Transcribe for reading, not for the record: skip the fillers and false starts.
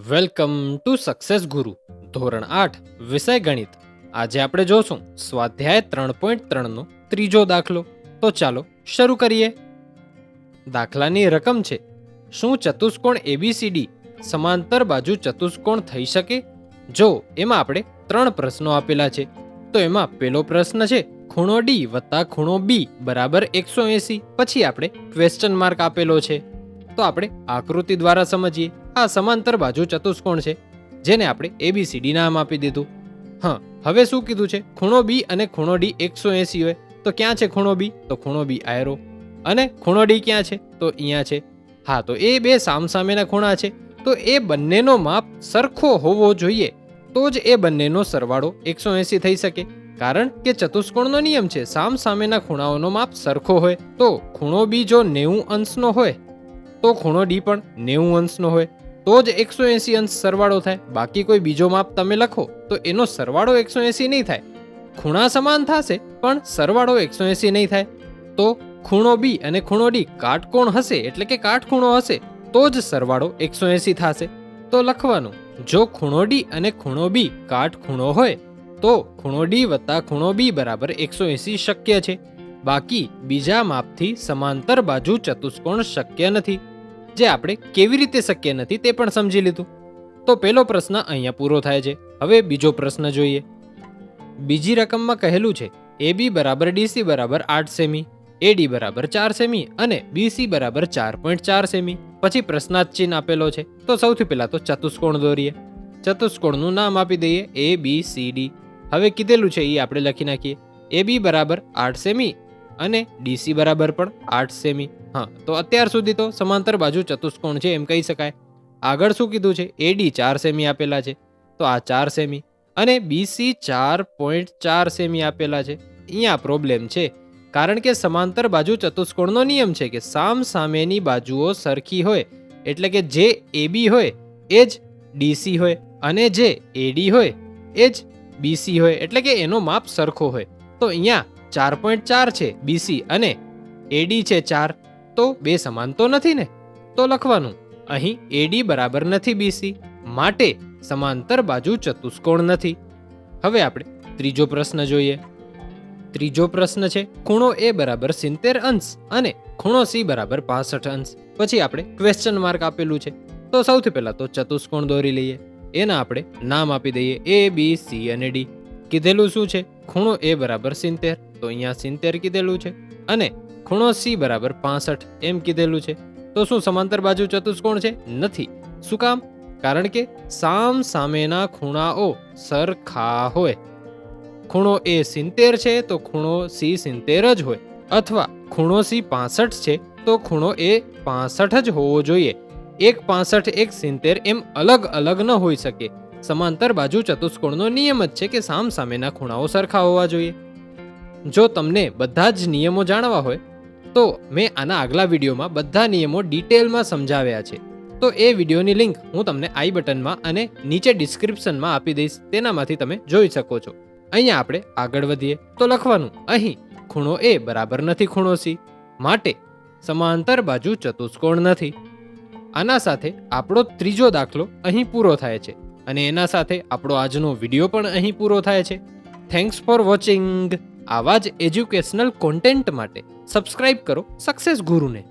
Welcome to success ગુરુ ધોરણ 8 વિષય ગણિત. આજે આપણે જોશું સ્વાધ્યાય 3.3 નો ત્રીજો દાખલો. તો ચાલો શરૂ કરીએ. દાખલાની રકમ છે, શું ચતુષ્કોણ એબીસીડી સમાંતર બાજુ ચતુષ્કોણ થઈ શકે? જો એમાં આપણે 3 પ્રશ્નો આપેલા છે. તો એમાં પહેલો પ્રશ્ન છે ખૂણો ડી વત્તા ખૂણો બી બરાબર 180. પછી આપણે ક્વેશ્ચન માર્ક આપેલો છે. તો આપણે આકૃતિ દ્વારા સમજીએ. આ સમાંતર બાજુ ચતુષ્કોણ છે, જેને આપણે એબીસીડી નામ આપી દીધું. હા, હવે શું કીધું છે? ખૂણો બી અને ખૂણો ડી 180 હોય. તો ક્યાં છે ખૂણો બી? તો ખૂણો બી આયરો. અને ખૂણો ડી ક્યાં છે? તો અહીંયા છે. હા, તો એ બે સામસામેના ખૂણા છે. તો એ બંનેનો માપ સરખો હોવો જોઈએ, તો જ એ બંનેનો સરવાળો 180 થઈ શકે. કારણ કે ચતુષ્કોણનો નિયમ છે સામસામેના ખૂણાઓનો માપ સરખો હોય. તો ખૂણો બી જો 90 અંશનો હોય તો ખૂણો ડી પણ 90 અંશનો હોય, તો જ 180 અંશ સરવાળો થાય. બાકી કોઈ બીજો માપ તમે લખો તો એનો સરવાળો 180 નહીં થાય. ખૂણા સમાન થશે પણ સરવાળો 180 નહીં થાય. તો ખૂણો બી અને ખૂણો ડી કાટકોણ હશે, એટલે કે કાટખૂણો હશે, તો જ સરવાળો 180 થશે. તો લખવાનું, જો ખૂણો ડી અને ખૂણો બી કાટખૂણો હોય તો ખૂણો ડી વત્તા ખૂણો બી બરાબર 180 શક્ય છે. બાકી બીજા માપથી સમાંતર બાજુ ચતુષ્કોણ શક્ય નથી. જે આપણે કેવી રીતે શક્ય નથી તે પણ સમજી લીધું. તો પહેલો પ્રશ્ન અહીંયા પૂરો થાય છે. હવે બીજો પ્રશ્ન જોઈએ. બીજી રકમમાં કહેલું છે AB બરાબર DC બરાબર 8 સેમી, AD બરાબર 4 સેમી અને BC બરાબર 4.4 સેમી. પછી પ્રશ્નાર્થ ચિહ્ન આપેલો છે. તો સૌથી પહેલા તો ચતુષ્કોણ દોરીએ. ચતુષ્કોણનું નામ આપી દઈએ ABCD. હવે કીધેલું છે એ આપણે લખી નાખીએ. AB બરાબર 8 સેમી અને DC બરાબર પણ 8 સેમી. હા, તો અત્યાર સુધી તો સમાંતર બાજુ ચતુષ્કોણ છે એમ કહી શકાય. આગળ શું કીધું છે? AD 4 સેમી આપેલા છે, તો આ 4 સેમી અને BC 4.4 સેમી આપેલા છે. અહીંયા પ્રોબ્લેમ છે, કારણ કે સમાંતર બાજુ ચતુષ્કોણનો નિયમ છે કે સામ સામેની બાજુઓ સરખી હોય, એટલે કે જે AB હોય એ જ DC હોય અને જે AD હોય એ જ BC હોય, એટલે કે એનો માપ સરખો હોય. તો અહીંયા 4.4 છે BC અને AD છે 4, તો બે સમાન તો નથી ને. તો લખવાનું, અહીં AD બરાબર નથી BC, માટે સમાંતર બાજુ ચતુષ્કોણ નથી. હવે આપણે ત્રીજો પ્રશ્ન જોઈએ. ત્રીજો પ્રશ્ન છે ખૂણો A બરાબર 70 અંશ અને ખૂણો C બરાબર 65 અંશ. પછી આપણે ક્વેશ્ચન માર્ક આપેલું છે. તો સૌથી પહેલા તો ચતુષ્કોણ દોરી લઈએ. એના આપણે નામ આપી દઈએ ABC અને D. કીધેલું શું છે? ખૂણો A બરાબર 70, તો અહીંયા 70 કીધેલું છે, અને ખૂણો C બરાબર 65 એમ કીધેલું છે. તો શું સમાંતર બાજુ ચતુષ્કોણ છે? નથી. શું કામ? કારણ કે સામ સામેના ખૂણાઓ સરખા હોય. ખૂણો A 70 છે તો ખૂણો C 70 જ હોય, અથવા ખૂણો C 65 છે તો ખૂણો A 65 જ હોવો જોઈએ. એક 65 એક 70 એમ અલગ અલગ ન હોઈ શકે. સમાંતર બાજુ ચતુષ્કોણનો નિયમ જ છે કે સામ સામેના ખૂણાઓ સરખા હોવા જોઈએ. જો તમને બધા જ નિયમો જાણવા હોય તો મેં આના આગલા વિડીયોમાં બધા નિયમો ડિટેલમાં સમજાવ્યા છે. તો એ વિડીયોની લિંક હું તમને આઈ બટનમાં અને નીચે ડિસ્ક્રિપ્શનમાં આપી દઈશ, તેનામાંથી તમે જોઈ શકો છો. અહીંયા આપણે આગળ વધીએ. તો લખવાનું, અહીં ખૂણો A બરાબર નથી ખૂણો C, માટે સમાંતર બાજુ ચતુષ્કોણ નથી. આના સાથે આપણો ત્રીજો દાખલો અહીં પૂરો થાય છે, અને એના સાથે આપણો આજનો વિડીયો પણ અહીં પૂરો થાય છે. Thanks for watching. આવા જ એજ્યુકેશનલ કોન્ટેન્ટ માટે સબસ્ક્રાઇબ કરો સક્સેસ ગુરુને.